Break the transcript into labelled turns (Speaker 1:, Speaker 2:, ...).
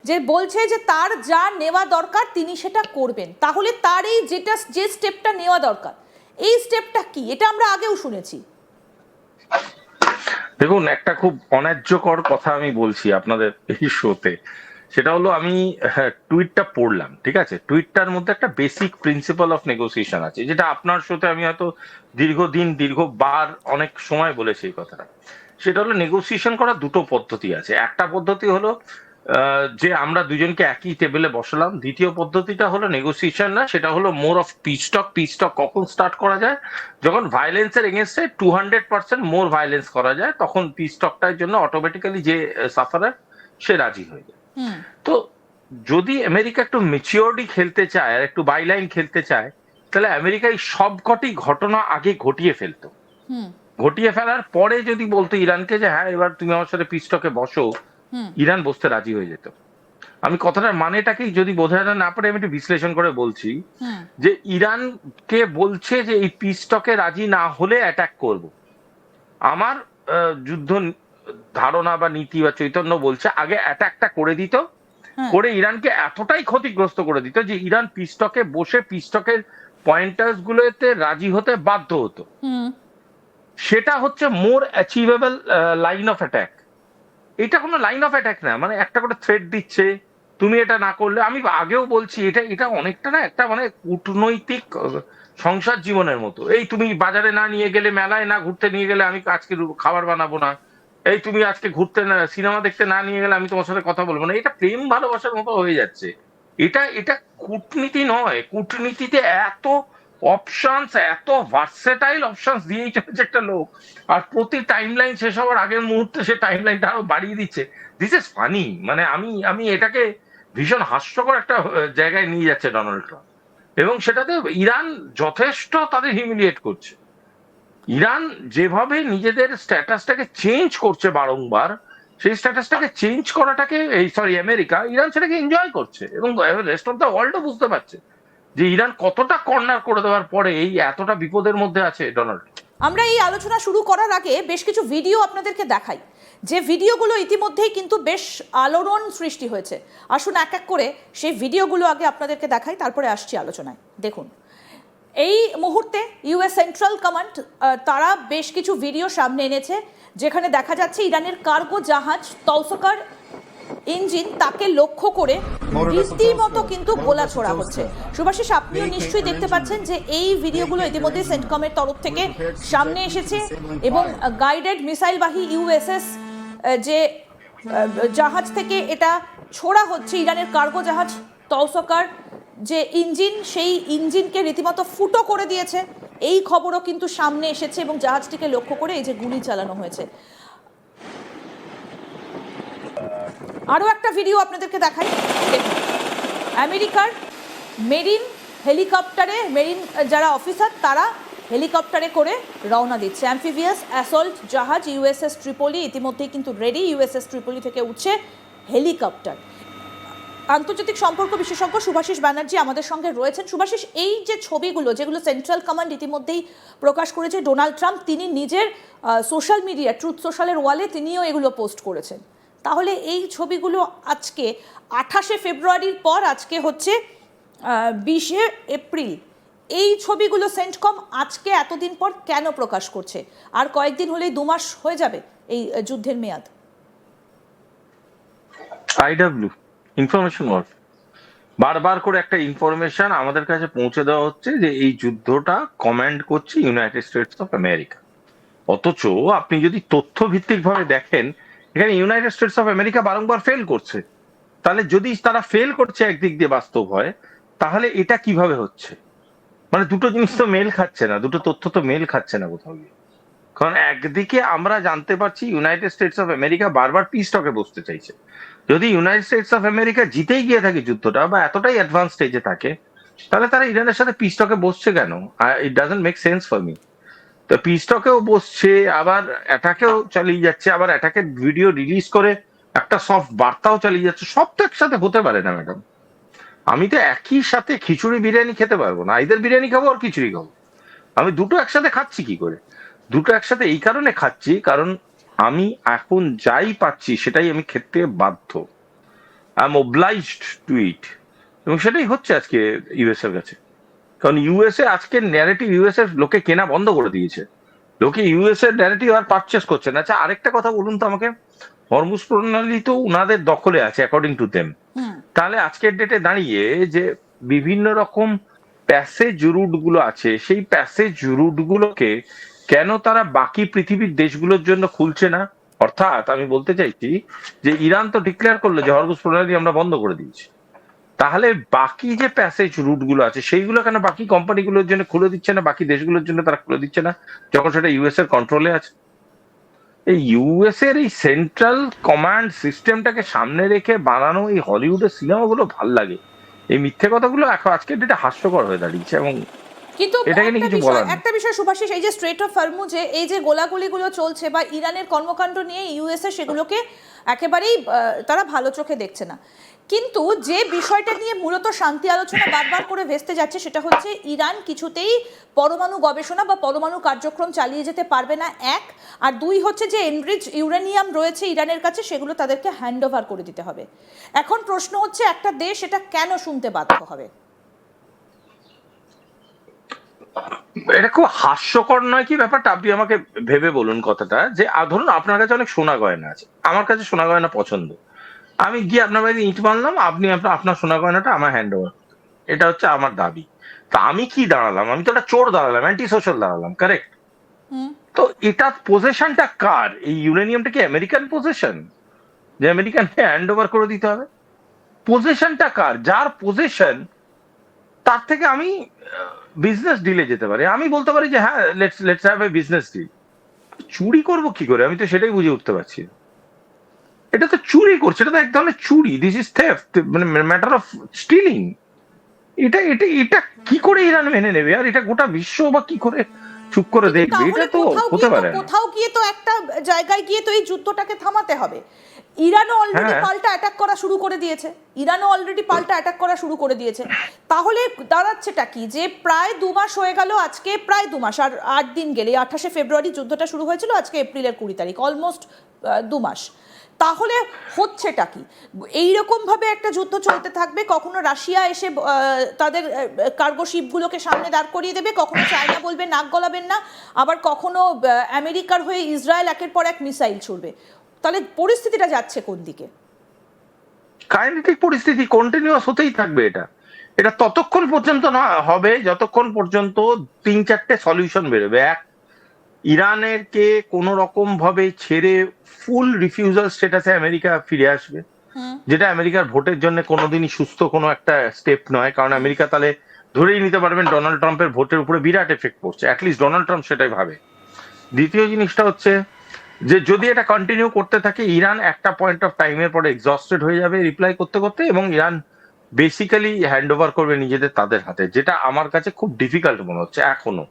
Speaker 1: যে বলছে যে তার যা নেওয়া দরকার তিনি সেটা করবেন। তাহলে তার এই যে স্টেপটা নেওয়া দরকার, এই স্টেপটা কি? এটা আমরা আগেও শুনেছি।
Speaker 2: দেখুন, একটা খুব অন্যায্যকর কথা আমি বলছি আপনাদের এই শোতে। সেটা হলো, আমি টুইটটা পড়লাম, ঠিক আছে? টুইটটার মধ্যে একটা বেসিক প্রিন্সিপাল অফ নেগোসিয়েশন আছে, যেটা আপনার শোতে আমি হয়তো দীর্ঘদিন দীর্ঘবার অনেক সময় বলেছি এই কথাটা। সেটা হলো, নেগোসিয়েশন করার দুটো পদ্ধতি আছে। একটা পদ্ধতি হলো যে আমরা দুজনকে একই টেবিলে বসালাম। দ্বিতীয় পদ্ধতিটা হলো নেগোসিয়েশন না, সেটা হলো more of peace talk. Peace talk কখন স্টার্ট করা যায়? যখন ভায়োলেন্সের এগেনস্টে 200% মোর ভায়োলেন্স করা যায়, তখন পিস টকটার জন্য অটোমেটিক্যালি যে সাফারার সে রাজি হয়ে যায়। তো যদি আমেরিকা একটু ম্যাচিওরলি খেলতে চায় আর একটু বাইলাইন খেলতে চায়, তাহলে আমেরিকা এই সবকটি ঘটনা আগে ঘটিয়ে ফেলতো। ঘটিয়ে ফেলার পরে যদি বলতো ইরানকে যে হ্যাঁ এবার তুমি আমার সাথে পিস টকে বসো, ইরান বসতে রাজি হয়ে যেত। আমি কথাটার মানেটাকেই যদি বোঝাতে না পারে, আমি একটু বিশ্লেষণ করে বলছি যে ইরানকে বলছে যে এই পিস টকে রাজি না হলে অ্যাটাক করব। আমার যুদ্ধ ধারণা বা নীতি বা চৈতন্য বলছে আগে অ্যাটাকটা করে দিত, করে ইরানকে এতটাই ক্ষতিগ্রস্ত করে দিত যে ইরান পিস টকে বসে পিস টকের পয়েন্টার্স গুলোতে রাজি হতে বাধ্য হতো। সেটা হচ্ছে মোর অ্যাচিভেবল লাইন অফ অ্যাটাক। এটা কোনো লাইন অফ অ্যাটাক না, মানে একটা করে থ্রেট দিচ্ছে, তুমি এটা না করলে। আমি আগেও বলছি, এটা এটা অনেকটা না একটা মানে কূটনৈতিক সংসার জীবনের মতো। এই তুমি বাজারে না নিয়ে গেলে, মেলায় না ঘুরতে নিয়ে গেলে আমি আজকে খাবার বানাবো না। এই তুমি আজকে ঘুরতে না, সিনেমা দেখতে না নিয়ে গেলে আমি তোমার সাথে কথা বলবো না। এটা প্রেম ভালোবাসার মতো হয়ে যাচ্ছে। এটা এটা কূটনীতি নয়। কূটনীতিতে এত অপশনস, এত ভার্সেটাইল অপশনস দিয়েই চলেছে একটা লোক, আর প্রতি টাইম লাইন শেষ হওয়ার আগের মুহূর্তে সে টাইম লাইনটা আরো বাড়িয়ে দিচ্ছে। This is funny. মানে আমি আমি এটাকে ভীষণ হাস্যকর একটা জায়গায় নিয়ে যাচ্ছে ডোনাল্ড ট্রাম্প, এবং সেটাতে ইরান যথেষ্ট তাদের হিউমিলিয়েট করছে। ইরান যেভাবে নিজেদের স্ট্যাটাসটাকে চেঞ্জ করছে বারংবার, সেই স্ট্যাটাসটাকে চেঞ্জ করাটাকে, এই সরি আমেরিকা, ইরান সেটাকে এনজয় করছে, এবং রেস্ট অফ দ্য ওয়ার্ল্ডও বুঝতে পারছে যে ইরান কতটা কর্নার করে দেওয়ার পরে এই এতটা বিপদের মধ্যে আছে ডোনাল্ড।
Speaker 1: আমরা এই আলোচনা শুরু করার আগে বেশ কিছু ভিডিও আপনাদেরকে দেখাই, যে ভিডিওগুলো ইতিমধ্যেই কিন্তু বেশ আলোড়ন সৃষ্টি হয়েছে। আসুন এক এক করে সেই ভিডিওগুলো আগে আপনাদেরকে দেখাই, তারপরে আসছি আলোচনায়। দেখুন, এই মুহূর্তে ইউএস সেন্ট্রাল কমান্ড তারা বেশ কিছু ভিডিও সামনে এনেছে, যেখানে দেখা যাচ্ছে ইরানের কার্গো জাহাজ তৌসকার ইঞ্জিন, তাকে লক্ষ্য করে রীতিমতো কিন্তু গোলা ছোড়া হচ্ছে। সুভাষিস, আপনিও নিশ্চয়ই দেখতে পাচ্ছেন যে এই ভিডিওগুলো ইতিমধ্যে সেন্টকমের তরফ থেকে সামনে এসেছে, এবং গাইডেড মিসাইলবাহী ইউএসএস যে জাহাজ থেকে এটা ছোড়া হচ্ছে, ইরানের কার্গো জাহাজ তৌসকার যে ইঞ্জিন, সেই ইঞ্জিনকে রীতিমতো ফুটো করে দিয়েছে। এই খবরও কিন্তু সামনে এসেছে, এবং জাহাজটিকে লক্ষ্য করে এই যে গুলি চালানো হয়েছে। আরও একটা ভিডিও আপনাদেরকে দেখাই। দেখুন, আমেরিকার মেরিন হেলিকপ্টারে, মেরিন যারা অফিসার তারা হেলিকপ্টারে করে রওনা দিচ্ছে। অ্যাম্ফিভিয়াস অ্যাসল্ট জাহাজ ইউএসএস ট্রিপলি ইতিমধ্যেই কিন্তু রেডি। ইউএসএস ট্রিপলি থেকে উঠছে হেলিকপ্টার। আন্তর্জাতিক সম্পর্ক বিশেষজ্ঞ শুভাশিস ব্যানার্জি আমাদের সঙ্গে রয়েছেন। শুভাশিস, এই যে ছবিগুলো যেগুলো সেন্ট্রাল কমান্ড ইতিমধ্যেই প্রকাশ করেছে, ডোনাল্ড ট্রাম্প তিনি নিজের সোশ্যাল মিডিয়া ট্রুথ সোশ্যালের ওয়ালে তিনিও এগুলো পোস্ট করেছেন। তাহলে এই ছবিগুলো আজকে 28শে ফেব্রুয়ারির পর, আজকে হচ্ছে 20শে এপ্রিল, এই ছবিগুলো সেন্টকম আজকে এতদিন পর কেন প্রকাশ করছে? আর কয়েকদিন হলেই 2 মাস হয়ে যাবে এই যুদ্ধের মেয়াদ।
Speaker 2: আইডব্লিউ ইনফরমেশন ওয়ার্ক, বারবার করে একটা ইনফরমেশন আমাদের কাছে পৌঁছে দেওয়া হচ্ছে যে এই যুদ্ধটা কমান্ড করছে ইউনাইটেড স্টেটস অফ আমেরিকা। অথচ আপনি যদি তথ্য ভিত্তিক ভাবে দেখেন, এখানে ইউনাইটেড স্টেটস অফ আমেরিকা বারংবার ফেল করছে। তাহলে যদি তারা ফেল করছে একদিক দিয়ে বাস্তব হয়, তাহলে এটা কিভাবে হচ্ছে? মানে দুটো জিনিস তো মেল খাচ্ছে না, দুটো তথ্য তো মেল খাচ্ছে না কোথাও গিয়ে। কারণ একদিকে আমরা জানতে পারছি ইউনাইটেড স্টেটস অফ আমেরিকা বারবার পিস টকে বসতে চাইছে। যদি ইউনাইটেড স্টেটস অফ আমেরিকা জিতেই গিয়ে থাকে যুদ্ধটা, বা এতটাই অ্যাডভান্স স্টেজে থাকে, তাহলে তারা ইরানের সাথে পিস টকে বসছে কেন? It doesn't make sense for me. তো পিস টকেও বসছে, আবার অ্যাটাকেও চালিয়ে যাচ্ছে, আবার অ্যাটাকের ভিডিও রিলিজ করে একটা সফট বার্তাও চালিয়ে যাচ্ছে। সব তো একসাথে হতে পারে না ম্যাডাম। আমি তো একই সাথে খিচুড়ি বিরিয়ানি খেতে পারবো না, আইদার বিরিয়ানি খাবো আর খিচুড়ি খাবো। আমি দুটো একসাথে খাচ্ছি কি করে? দুটো একসাথে এই কারণে খাচ্ছি, কারণ আমি এখন যাই পাচ্ছি সেটাই আমি খেতে বাধ্য। আই এম অবলাইজড টু ইট, এবং সেটাই হচ্ছে আজকে ইউএস এর কাছে। কারণ ইউএসএ আজকে ন্যারেটিভ, ইউএসএ লোকে কেনা বন্ধ করে দিয়েছে, লোকে ইউএসএ ন্যারেটিভ আর পারচেস করছে না। আচ্ছা আরেকটা কথা বলুন তো আমাকে, হরমুজ প্রণালী তো উনাদের দখলে আছে অ্যাকর্ডিং টু দেম,
Speaker 1: হুম।
Speaker 2: তাহলে আজকের ডেটে দাঁড়িয়ে যে বিভিন্ন রকম প্যাসেজ রুট গুলো আছে, সেই প্যাসেজ রুট গুলোকে কেন তারা বাকি পৃথিবীর দেশগুলোর জন্য খুলছে না? অর্থাৎ আমি বলতে চাইছি যে ইরান তো ডিক্লেয়ার করলো যে হরমুজ প্রণালী আমরা বন্ধ করে দিয়েছি, তাহলে বাকি যে প্যাসেজ রুট গুলো আছে সেইগুলো কেন বাকি কোম্পানিগুলোর জন্য খুলে দিচ্ছে না, বাকি দেশগুলোর জন্য তারা খুলে দিচ্ছে না, যখন সেটা ইউএস এর কন্ট্রোলে আছে? এই ইউএস এর এই সেন্ট্রাল কমান্ড সিস্টেমটাকে সামনে রেখে বানানো এই হলিউডের সিনেমাগুলো ভাল লাগে, এই মিথ্যে কথাগুলো এখন আজকের ডেটে হাস্যকর হয়ে দাঁড়িয়েছে, এবং
Speaker 1: কিন্তু
Speaker 2: এটাকে নিয়ে কিছু বলার নেই।
Speaker 1: একটা বিষয় শুভাশিস, এই যে স্ট্রেট অফ হরমুজে এই যে গোলাগুলিগুলো চলছে বা ইরানের কর্মকাণ্ড নিয়ে ইউএসএ সেগুলোকে একেবারেই তারা ভালো চোখে দেখছে না। কিন্তু যে বিষয়টা নিয়ে মূলত শান্তি আলোচনা বারবার করে ভেস্তে যাচ্ছে সেটা হচ্ছে ইরান কিছুতেই পরমাণু গবেষণা বা পরমাণু কার্যক্রম চালিয়ে যেতে পারবে না, এক। আর দুই হচ্ছে যে এনরিচ ইউরেনিয়াম রয়েছে ইরানের কাছে, সেগুলো তাদেরকে হ্যান্ড ওভার করে দিতে হবে। এখন প্রশ্ন হচ্ছে একটা দেশ এটা কেন শুনতে বাধ্য হবে?
Speaker 2: এটা খুব হাস্যকর নয় কি ব্যাপারটা? আপনি আমাকে ভেবে বলুন কথাটা, যে ধরুন আপনার কাছে অনেক সোনা গয়না আছে, আমার কাছে সোনা গয়না পছন্দ, আমি গিয়ে আপনার বাড়িতে ইট মারলাম, আপনি আপনার সোনা গয়নাটা আমার হ্যান্ড ওভার, এটা হচ্ছে আমার দাবি। তা আমি কি দাঁড়ালাম? আমি তো একটা চোর দাঁড়ালাম, অ্যান্টি সোশ্যাল দাঁড়ালাম, কারেক্ট?
Speaker 1: হুম।
Speaker 2: তো এটা পজেশনটা কার? এই ইউরেনিয়ামটা কি আমেরিকান পজেশন, যে আমেরিকানকে হ্যান্ড ওভার করে দিতে হবে? পজেশনটা কার? যার পজেশন তার থেকে আমি বিজনেস ডিলে যেতে পারি, আমি বলতে পারি যে হ্যাঁ let's have a business deal. চুরি করব কি করে? আমি তো সেটাই বুঝে উঠতে পারছি না। এটা তো চুরি করছে, এটা তো এক ধরনের চুরি, দিস ইজ থেফট, মানে ম্যাটার অফ স্টিলিং। এটা এটা এটা কি করে ইরান মেনে নেবে? আর এটা গোটা বিশ্ব বা কি করে চুপ করে দেখবে? এটা তো হতে পারে না।
Speaker 1: কোথাও গিয়ে তো একটা জায়গায় গিয়ে তো এই যুদ্ধটাকে থামাতে হবে। ইরানও অলরেডি
Speaker 2: হ্যাঁ,
Speaker 1: পাল্টা অ্যাটাক করা শুরু করে দিয়েছে, তাহলে দাঁড়াচ্ছেটা কি? যে প্রায় 2 মাস হয়ে গেল, আজকে প্রায় 2 মাস আর 8 দিন গেলে 28শে ফেব্রুয়ারি যুদ্ধটা শুরু হয়েছিল, আজকে এপ্রিলের 20 তারিখ, অলমোস্ট 2 মাস। তাহলে হচ্ছেটা কি? এইরকম ভাবে একটা যুদ্ধ চলতে থাকবে, কখনো রাশিয়া এসে তাদের কার্গো শিপগুলোকে সামনে দাঁড় করিয়ে দেবে, কখনো চায়না বলবে নাক গলাবেন না, আবার কখনো আমেরিকার হয়ে ইসরায়েল একের পর এক মিসাইল ছুড়বে। তাহলে পরিস্থিতিটা যাচ্ছে কোন দিকে?
Speaker 2: কাইনেটিক পরিস্থিতি কন্টিনিউয়াস হতেই থাকবে। এটা এটা ততক্ষণ পর্যন্ত না হবে যতক্ষণ পর্যন্ত 3-4টে সলিউশন বেরোবে। এক, ইরানের কে কোনো রকম ভাবে ছেড়ে ফুল রিফিউজাল স্ট্যাটাসে আমেরিকা ফিরে আসবে,
Speaker 1: হুম।
Speaker 2: যেটা আমেরিকার ভোটের জন্য কোনোদিনই সুস্থ কোনো একটা স্টেপ নয়, কারণ আমেরিকা তাহলে ধরেই নিতে পারবেন ডোনাল্ড ট্রাম্পের ভোটের উপরে বিরাট এফেক্ট পড়ছে, অ্যাটলিস্ট ডোনাল্ড ট্রাম্প সেটাই ভাবে। দ্বিতীয় জিনিসটা হচ্ছে যে যদি এটা কন্টিনিউ করতে থাকে, ইরান একটা পয়েন্ট অফ টাইমের পরে এক্সস্টেড হয়ে যাবে রিপ্লাই করতে করতে, এবং ইরান বেসিক্যালি হ্যান্ড ওভার করবে নিজেদের তাদের হাতে, যেটা আমার কাছে খুব ডিফিকাল্ট মনে হচ্ছে এখনো।